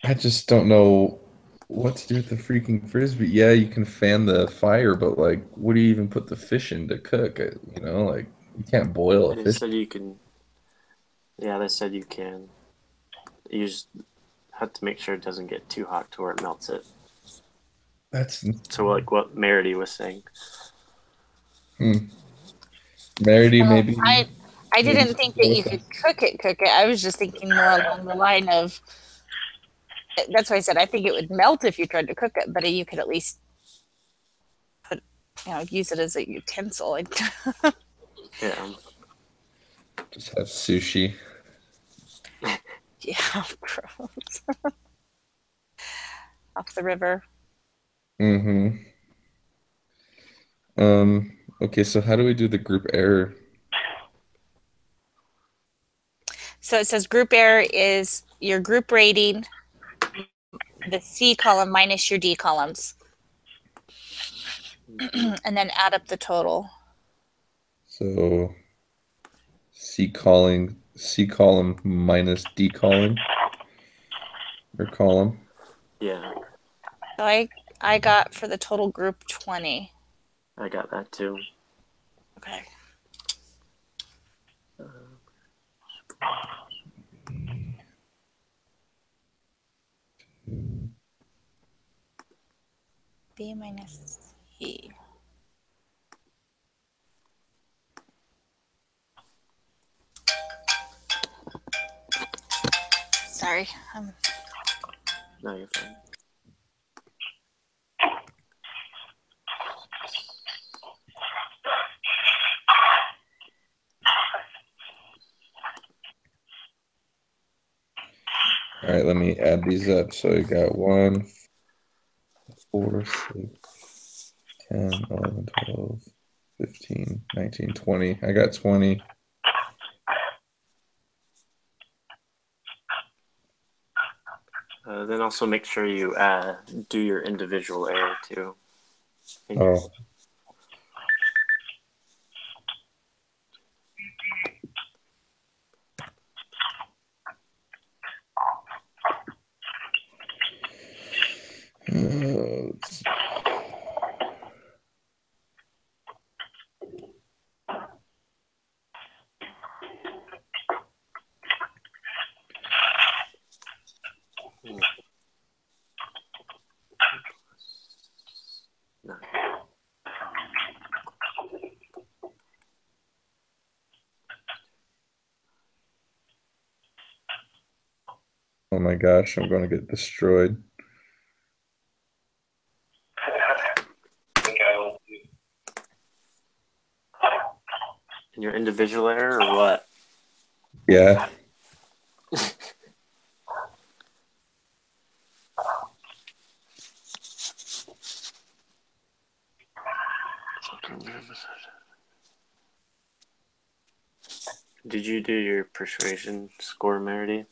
I just don't know what to do with the freaking frisbee. Yeah, you can fan the fire, but like, what do you even put the fish in to cook? You know, like you can't boil a They fish. said you can. Yeah, they said you can. You just have to make sure it doesn't get too hot to where it melts it. That's So, like what Merity was saying. Merity, Well, maybe. I didn't think that you could cook it. I was just thinking more along the line of. That's why I said I think it would melt if you tried to cook it, but you could at least put, use it as a utensil. Yeah. Just have sushi. Yeah, gross. Off the river. Mm-hmm. Okay, so how do we do the group error? So it says group error is your group rating, the C column minus your D columns, and then add up the total. So C column minus D column or column. Yeah, So I got for the total group 20. I got that too. Okay. B minus E. Sorry, No, you're fine. All right, let me add these up. So you got 1, 4, 6, 10, 11, 12, 15, 19, 20. I got 20. Then also make sure you do your individual error too. Oh, let's- No. oh my gosh, I'm going to get destroyed. I think I will too. In your individual error or what? Yeah. Did you do your persuasion score, Merity?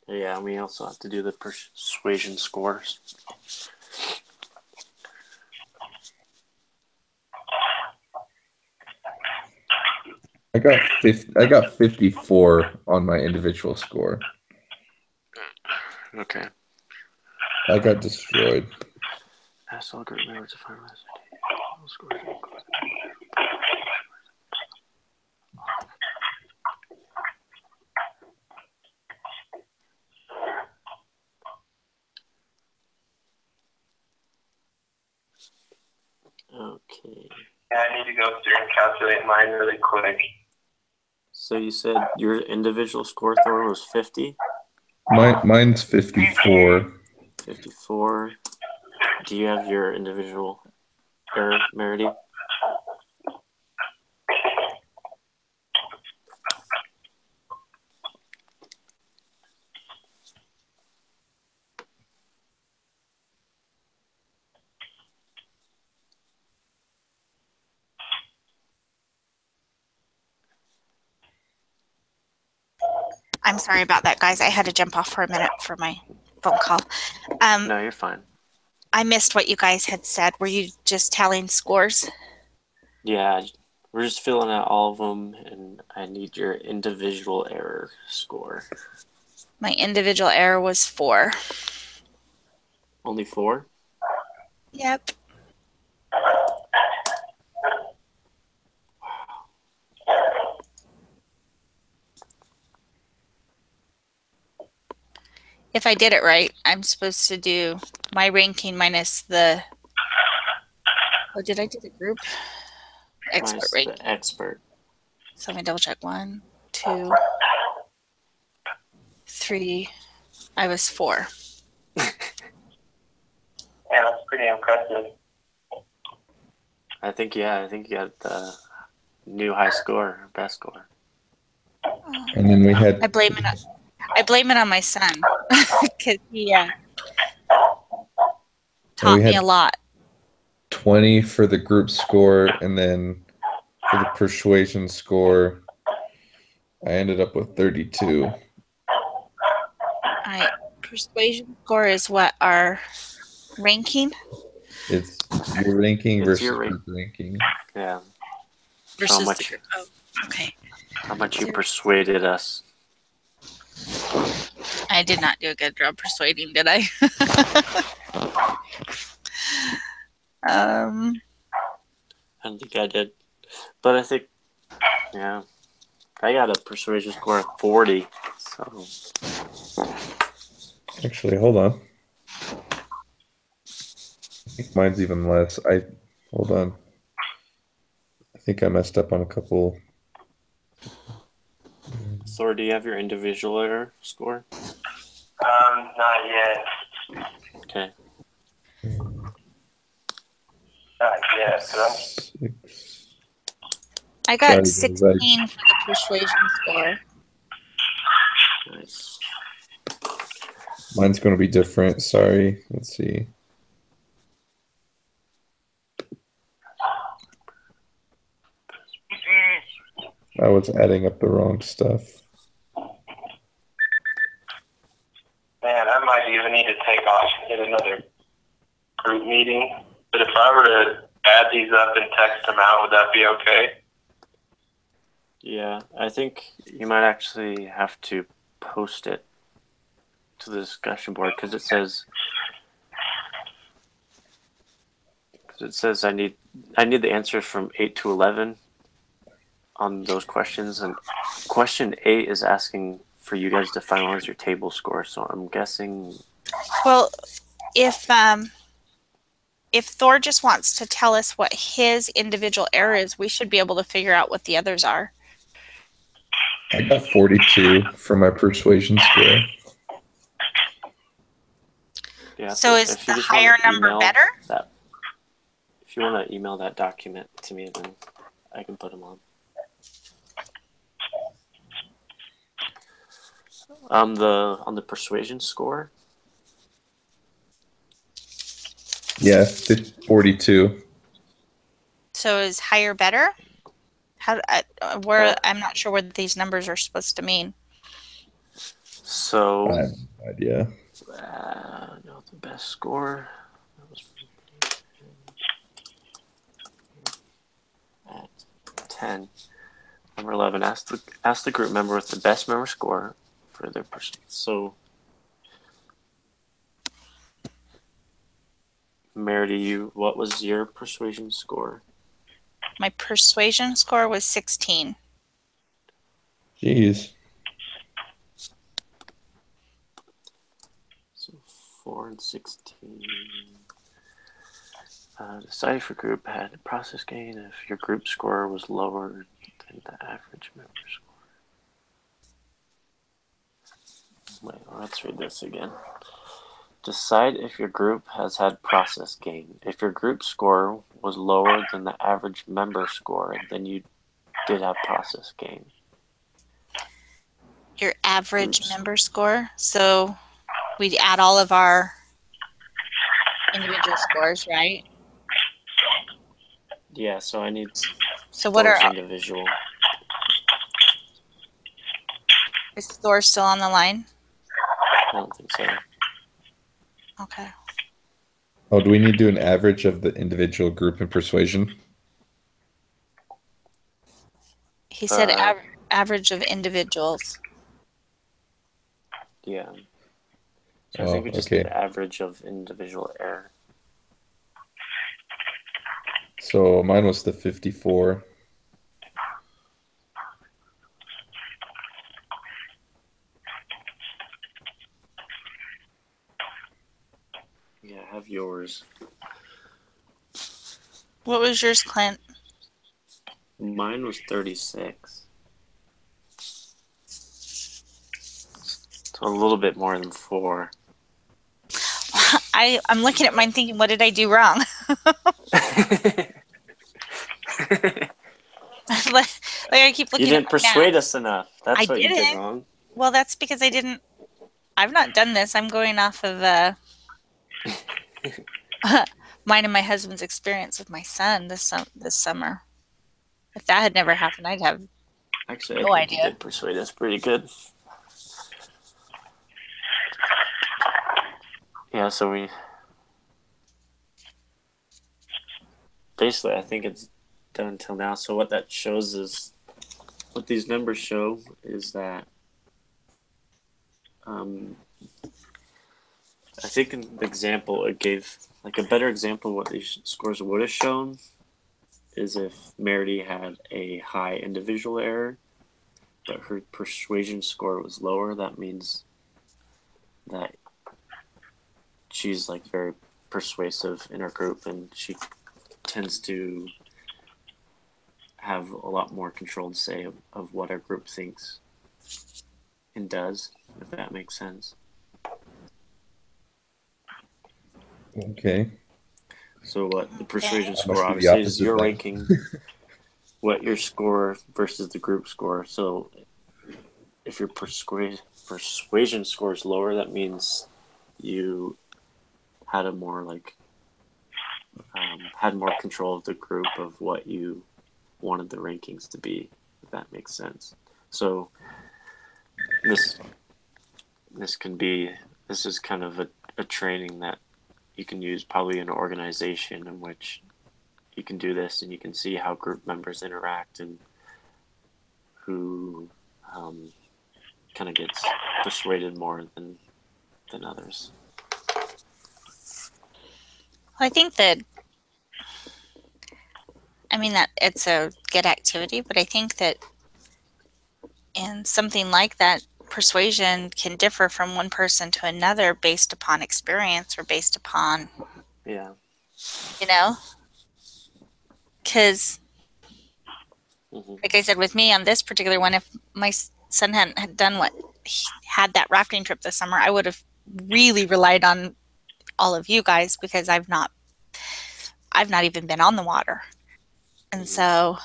Yeah, we also have to do the persuasion scores. I got 54 on my individual score. Okay. I got destroyed. Ask all group members to find all scores. Okay. Yeah, I need to go through and calculate mine really quick. So you said your individual score, Thor, was 50? Mine's 54. 54. Do you have your individual error, Merity? I'm sorry about that, guys. I had to jump off for a minute for my phone call. No, you're fine. I missed what you guys had said. Were you just tallying scores? Yeah, we're just filling out all of them, and I need your individual error score. My individual error was 4. Only 4? Yep. If I did it right, I'm supposed to do my ranking minus the. Oh, did I do the group? Expert Minus ranking. the expert. So let me double check. 1, 2, 3. I was 4. Yeah, that's pretty impressive. I think you got the new high score, best score. And then we had I blame it on my son because he taught me a lot. 20 for the group score, and then for the persuasion score, I ended up with 32. Persuasion score is what our ranking. It's your ranking It's versus your group ranking. Yeah. versus the much? group. Oh, okay. How much you persuaded us? I did not do a good job persuading, did I? I don't think I did, but I think, yeah, I got a persuasion score of 40. So Actually, hold on. I think mine's even less. Hold on. I think I messed up on a couple. Thor, do you have your individual error score? Not yet. Okay. Not yet. But I'm, 6. I got Sorry, guys, 16 for the persuasion score. Nice. Mine's going to be different. Sorry. Let's see. I was adding up the wrong stuff. man, I might even need to take off and hit another group meeting. But if I were to add these up and text them out, would that be okay? Yeah, I think you might actually have to post it to the discussion board because it says I need the answers from 8 to 11 on those questions, and question 8 is asking for you guys to finalize your table score. So I'm guessing. Well, if Thor just wants to tell us what his individual error is, we should be able to figure out what the others are. I got 42 for my persuasion score. Yeah. So is if you the just wanna higher number email better? If you want to email that document to me, then I can put them on. On the persuasion score. Yeah, 42. So is higher better? I'm not sure what these numbers are supposed to mean. So. I have no idea. No, the best score. That was at 10. Number 11. Ask the group member with the best member score for their person. So, Mary, what was your persuasion score? My persuasion score was 16. Jeez. So 4 and 16. Decide if your group had a process gain if your group score was lower than the average member score. Wait, let's read this again. Decide if your group has had process gain. If your group score was lower than the average member score, then you did have process gain. Your average member score. So we'd add all of our individual scores, right? Yeah, so I need what are individual. Is Thor still on the line? I don't think so. Okay. Oh, do we need to do an average of the individual, group, and persuasion? He said average of individuals. Yeah. So I think we just need average of individual error. So mine was the 54. Yeah, I have yours. What was yours, Clint? Mine was 36. So a little bit more than 4. I'm looking at mine thinking, what did I do wrong? like I keep looking. You didn't persuade us enough. That's what you did wrong. Well, that's because I didn't. I've not done this. I'm going off of mine and my husband's experience with my son this summer. If that had never happened, I'd have actually no I think idea. You did persuade us pretty good. Yeah, so we basically I think it's done until now. So what that shows is, what these numbers show is that, I think an example it gave, like a better example of what these scores would have shown is if Merity had a high individual error, but her persuasion score was lower. That means that she's like very persuasive in her group, and she tends to have a lot more controlled say of what our group thinks and does, if that makes sense. Okay. So what the persuasion Must score be the obviously is opposite your then. ranking, what your score versus the group score. So if your persuasion score is lower, that means you had a more like had more control of the group of what you wanted the rankings to be, if that makes sense. So this is kind of a training that you can use probably in an organization in which you can do this and you can see how group members interact and who kind of gets persuaded more than others. I think that, I mean, that it's a good activity, but I think that in something like that, persuasion can differ from one person to another based upon experience or based upon, Yeah. you know, because Mm-hmm. like I said, with me on this particular one, if my son hadn't had done what he had that rafting trip this summer, I would have really relied on all of you guys because I've not even been on the water. And so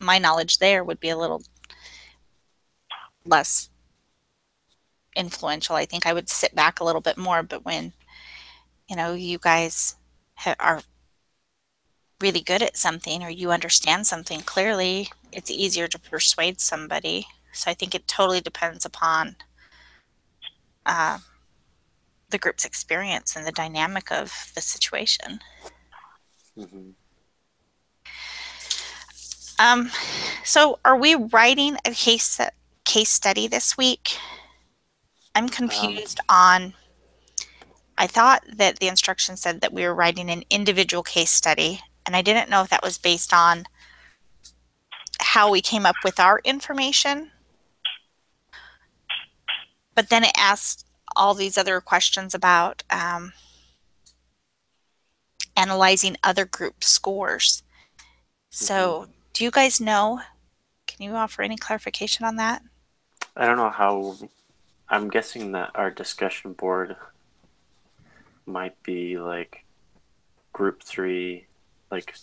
my knowledge there would be a little less influential. I think I would sit back a little bit more, but when, you know, you guys are really good at something or you understand something clearly, it's easier to persuade somebody. So I think it totally depends upon the group's experience and the dynamic of the situation. Mm-hmm. So are we writing a case study this week? I'm confused on, I thought that the instructions said that we were writing an individual case study, and I didn't know if that was based on how we came up with our information. But then it asked all these other questions about analyzing other group scores. So do you guys know? Can you offer any clarification on that? I don't know how. I'm guessing that our discussion board might be like group 3, like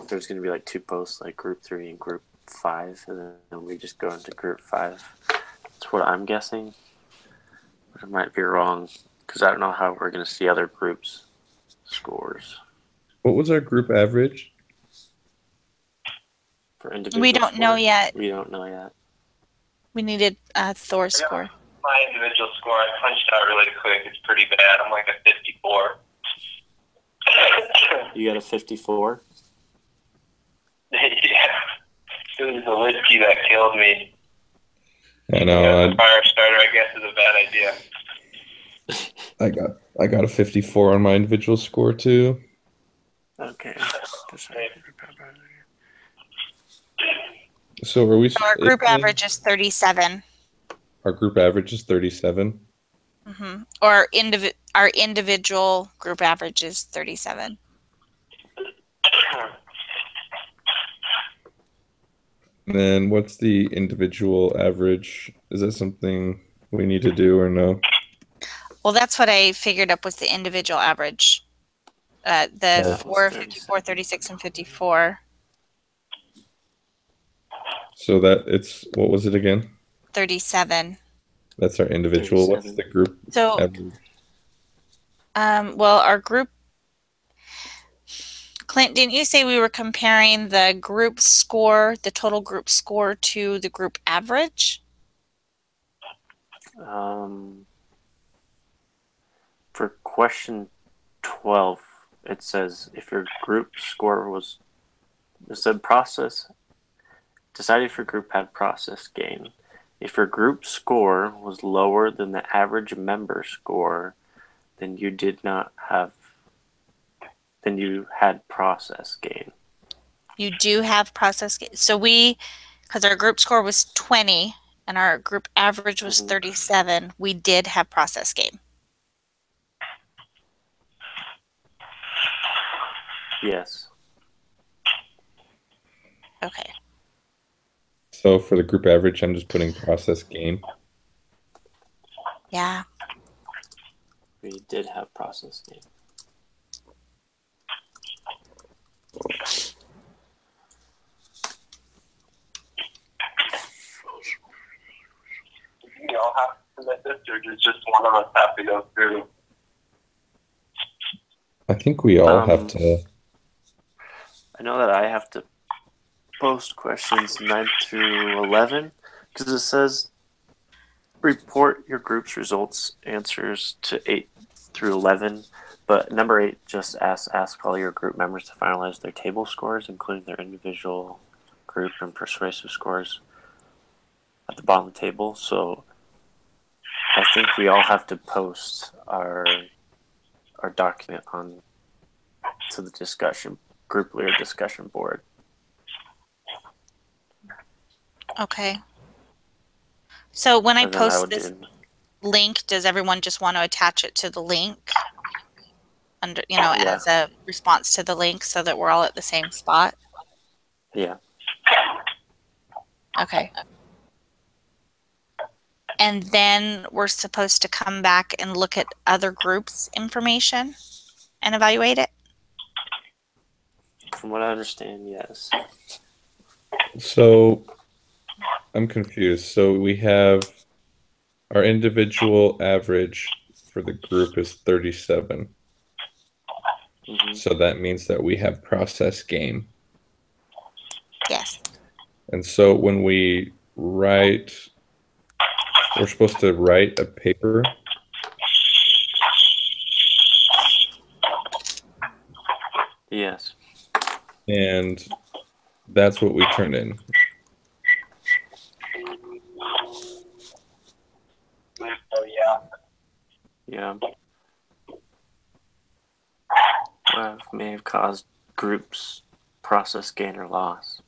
there's going to be like 2 posts, like group 3 and group 5, and then we just go into group 5. That's what I'm guessing, but I might be wrong because I don't know how we're going to see other groups' scores What was our group average? for individual. We don't know scores. yet. We don't know yet. We needed Thor's score. My individual score, I punched out really quick. It's pretty bad. I'm like a 54. You got a 54? Yeah. It was the whiskey that killed me. I know. Yeah, the fire starter, I guess, is a bad idea. I got a 54 on my individual score too. Okay. So are we? So our group average is 37. Our group average is 37. Mm-hmm. Or our individual group average is 37. And then what's the individual average? Is that something we need to do or no? Well, that's what I figured up was the individual average. The 4, 54, 36, and 54. So that it's, what was it again? 37. That's our individual. 37. What's the group So, average? well, our group, Clint, didn't you say we were comparing the group score, the total group score, to the group average? For question 12, it says if your group score was It said process. Decide if your group had process gain. If your group score was lower than the average member score, then you did not have. Then you had process gain. You do have process gain. So because our group score was 20 and our group average was 37, we did have process gain. Yes. Okay. So for the group average, I'm just putting process gain. Yeah. We did have process gain. You all have to submit this, or does just one of us have to go through? I think we all have to. I know that I have to post questions 9 through 11 because it says report your group's results answers to 8 through 11, but number 8 just ask all your group members to finalize their table scores, including their individual, group, and persuasive scores at the bottom of the table. So I think we all have to post our document on to the discussion group leader discussion board. Okay. So when I And then I post would this do, link, does everyone just want to attach it to the link under, Yeah. as a response to the link so that we're all at the same spot? yeah. Okay. And then we're supposed to come back and look at other groups' information and evaluate it? From what I understand, yes. So I'm confused. So we have our individual average for the group is 37. Hmm. So that means that we have process gain. Yes. And so when we write, we're supposed to write a paper. Yes. And that's what we turn in. Oh, yeah. Yeah. Well, may have caused groups process gain or loss.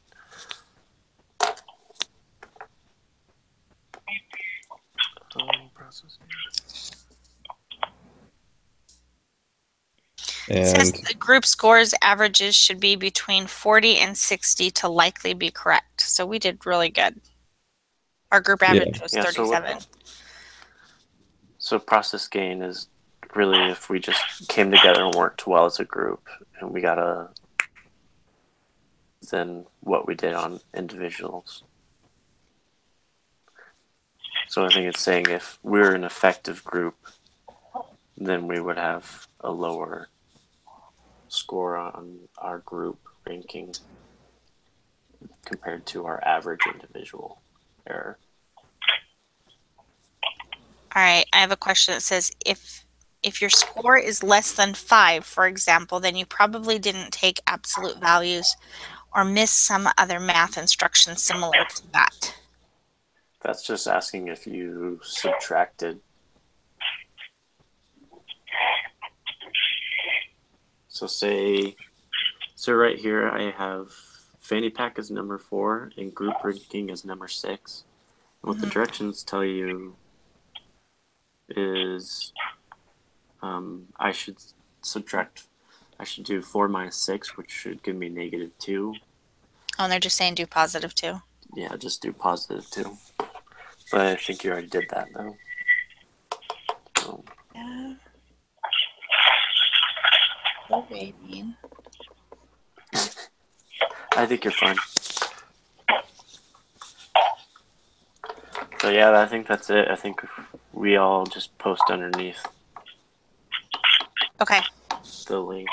Process It says And the group scores averages should be between 40 and 60 to likely be correct. So we did really good. Our group average was Yeah, 37. So process gain is really if we just came together and worked well as a group, and we got than what we did on individuals. So I think it's saying if we're an effective group, then we would have a lower score on our group ranking compared to our average individual error. All right, I have a question that says if your score is less than 5, for example, then you probably didn't take absolute values or missed some other math instruction similar to that. That's just asking if you subtracted. So say right here I have fanny pack as number 4 and group ranking as number 6. And what the directions tell you is I should do 4 minus 6, which should give me -2. Oh, and they're just saying do positive 2. Yeah, just do +2. But I think you already did that though. So, Yeah. What do you mean? I think you're fine. So yeah, I think that's it. I think we all just post underneath Okay. the link.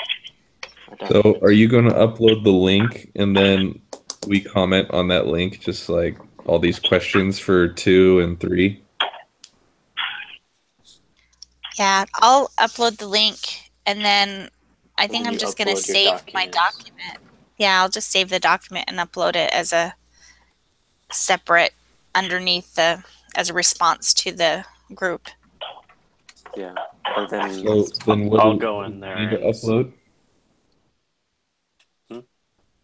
so are you going to upload the link and then we comment on that link, just like all these questions for 2 and 3? Yeah, I'll upload the link and then I think When I'm you just going to upload your save my documents. document Yeah, I'll just save the document and upload it as a separate underneath as a response to the group. Yeah, but then So then what I'll do go we in there need to and upload? Hmm?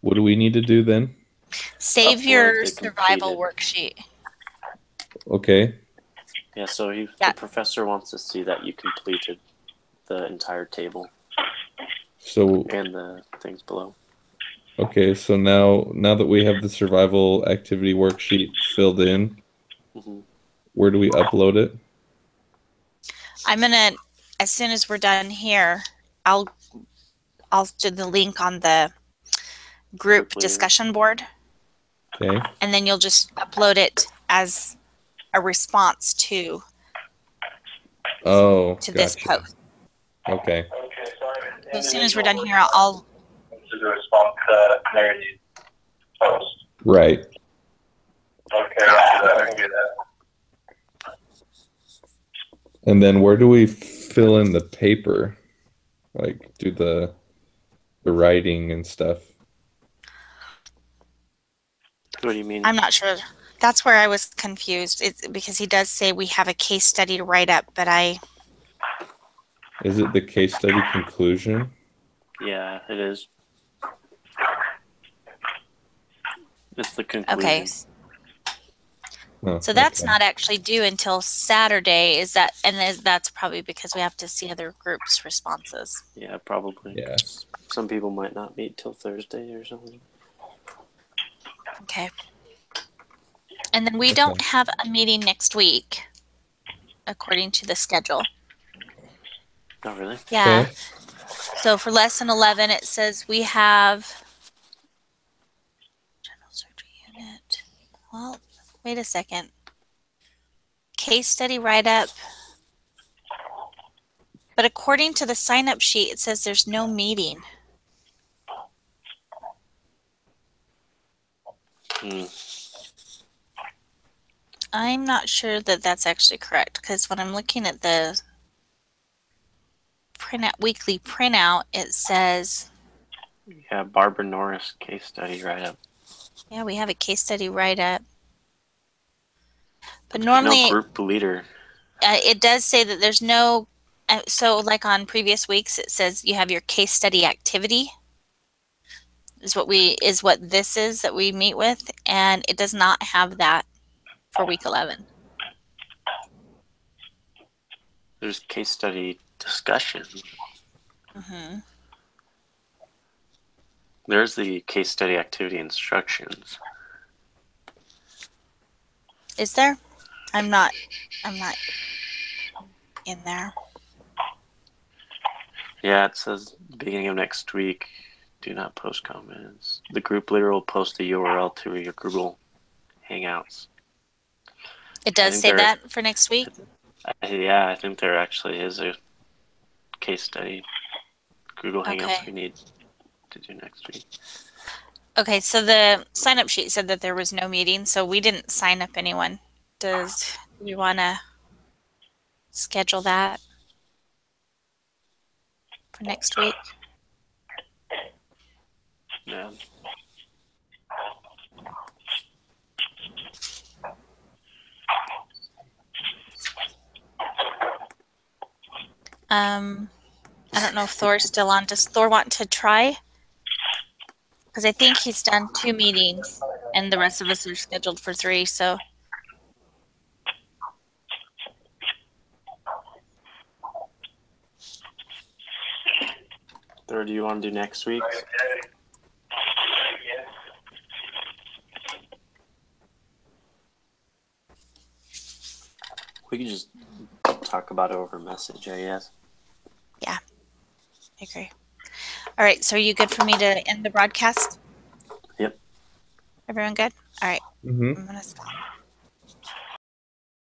What do we need to do then? Save upload your the survival completed. worksheet. Okay. Yeah, so the Yeah. professor wants to see that you completed the entire table So and the things below. okay, so now that we have the survival activity worksheet filled in, Hmm. where do we upload it? I'm gonna, as soon as we're done here, I'll do the link on the group Group leader. discussion board, Okay. and then you'll just upload it as a response to Oh, this gotcha. post. Okay. Okay, sorry. So as soon as we're done here, I'll To the response to Mary's post. Right. Okay, I can do that. And then where do we fill in the paper? Like do the writing and stuff. What do you mean? I'm not sure. That's where I was confused. It's because he does say we have a case study to write up, but Is it the case study conclusion? Yeah, it is. It's the conclusion. okay. Oh, So that's okay. not actually due until Saturday. Is that? And that's probably because we have to see other groups' responses. Yeah, probably. Yeah. Some people might not meet till Thursday or something. Okay. And then we don't have a meeting next week, according to the schedule. Not really. Yeah. Okay. So for lesson 11, it says we have general surgery unit. Well, wait a second. Case study write-up. But according to the sign-up sheet, it says there's no meeting. Hmm. I'm not sure that that's actually correct, because when I'm looking at the weekly printout, it says, Yeah, Barbara Norris case study right up. yeah, we have a case study write-up. But There's normally, no group leader. it does say that there's no, so like on previous weeks, it says you have your case study activity is what this is that we meet with, and it does not have that for week 11. There's case study discussion. Mm-hmm. There's the case study activity instructions. Is there? I'm not in there. Yeah, it says beginning of next week. Do not post comments. The group leader will post the URL to your Google Hangouts. It does say that for next week? Yeah, I think there actually is a case study Google Hangouts we need to do next week. Okay, so the sign-up sheet said that there was no meeting, so we didn't sign up anyone. Do we want to schedule that for next week? Yeah. I don't know if Thor's still on. Does Thor want to try? Because I think he's done 2 meetings, and the rest of us are scheduled for 3, so. Thor, do you want to do next week? We can just talk about it over message, I guess. Yeah, I agree. All right, so are you good for me to end the broadcast? Yep. Everyone good? All right, Mm-hmm. I'm going to stop.